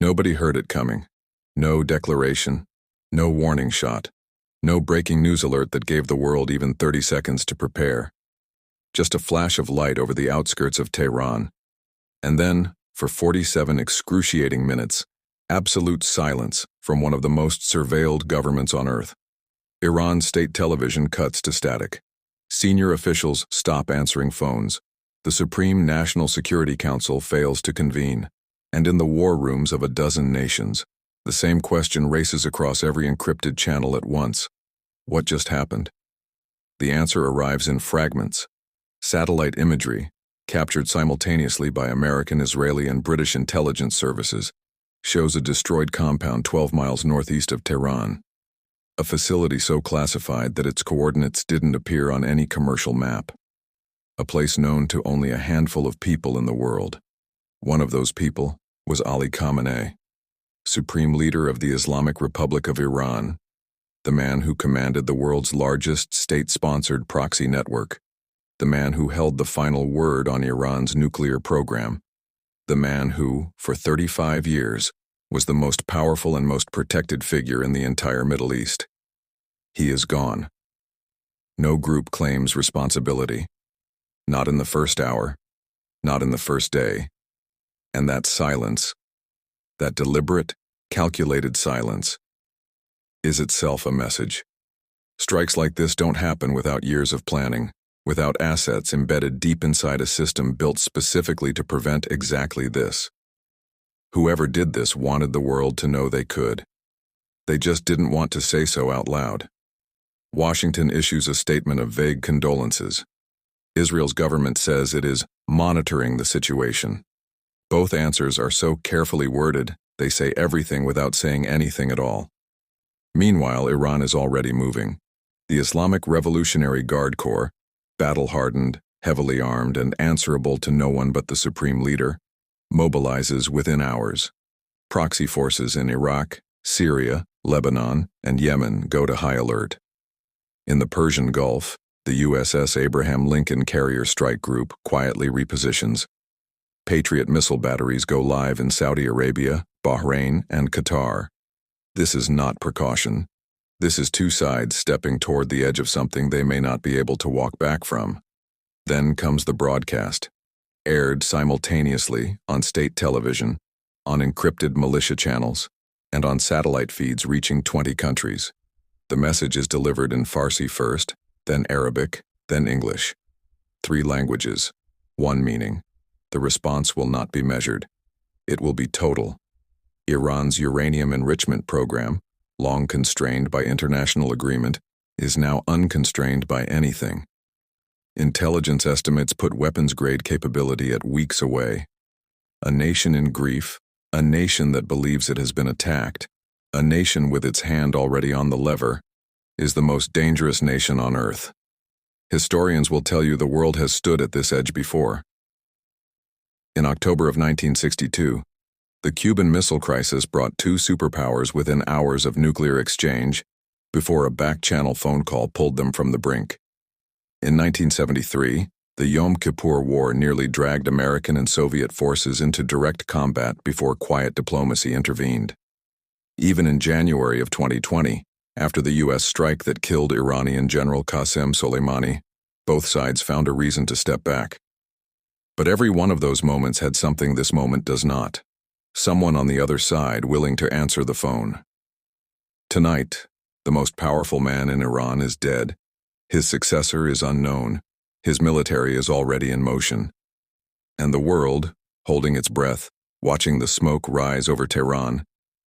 Nobody heard it coming. No declaration, no warning shot, no breaking news alert that gave the world even 30 seconds to prepare. Just a flash of light over the outskirts of Tehran. And then, for 47 excruciating minutes, absolute silence from one of the most surveilled governments on earth. Iran's state television cuts to static. Senior officials stop answering phones. The Supreme National Security Council fails to convene. And in the war rooms of a dozen nations, the same question races across every encrypted channel at once. What just happened? The answer arrives in fragments. Satellite imagery, captured simultaneously by American, Israeli, and British intelligence services, shows a destroyed compound 12 miles northeast of Tehran. A facility so classified that its coordinates didn't appear on any commercial map. A place known to only a handful of people in the world. One of those people was Ali Khamenei, Supreme Leader of the Islamic Republic of Iran, the man who commanded the world's largest state-sponsored proxy network, the man who held the final word on Iran's nuclear program, the man who, for 35 years, was the most powerful and most protected figure in the entire Middle East. He is gone. No group claims responsibility. Not in the first hour, not in the first day. And that silence, that deliberate, calculated silence, is itself a message. Strikes like this don't happen without years of planning, without assets embedded deep inside a system built specifically to prevent exactly this. Whoever did this wanted the world to know they could. They just didn't want to say so out loud. Washington issues a statement of vague condolences. Israel's government says it is monitoring the situation. Both answers are so carefully worded, they say everything without saying anything at all. Meanwhile, Iran is already moving. The Islamic Revolutionary Guard Corps, battle-hardened, heavily armed, and answerable to no one but the Supreme Leader, mobilizes within hours. Proxy forces in Iraq, Syria, Lebanon, and Yemen go to high alert. In the Persian Gulf, the USS Abraham Lincoln Carrier Strike Group quietly repositions. Patriot missile batteries go live in Saudi Arabia, Bahrain, and Qatar. This is not precaution. This is two sides stepping toward the edge of something they may not be able to walk back from. Then comes the broadcast, aired simultaneously on state television, on encrypted militia channels, and on satellite feeds reaching 20 countries. The message is delivered in Farsi first, then Arabic, then English. 3 languages, 1 meaning. The response will not be measured. It will be total. Iran's uranium enrichment program, long constrained by international agreement, is now unconstrained by anything. Intelligence estimates put weapons-grade capability at weeks away. A nation in grief, a nation that believes it has been attacked, a nation with its hand already on the lever, is the most dangerous nation on earth. Historians will tell you the world has stood at this edge before. In October of 1962, the Cuban Missile Crisis brought 2 superpowers within hours of nuclear exchange before a back-channel phone call pulled them from the brink. In 1973, the Yom Kippur War nearly dragged American and Soviet forces into direct combat before quiet diplomacy intervened. Even in January of 2020, after the U.S. strike that killed Iranian General Qasem Soleimani, both sides found a reason to step back. But every one of those moments had something this moment does not. Someone on the other side willing to answer the phone. Tonight, the most powerful man in Iran is dead. His successor is unknown. His military is already in motion. And the world, holding its breath, watching the smoke rise over Tehran,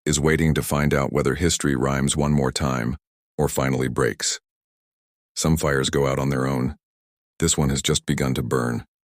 is waiting to find out whether history rhymes one more time or finally breaks. Some fires go out on their own. This one has just begun to burn.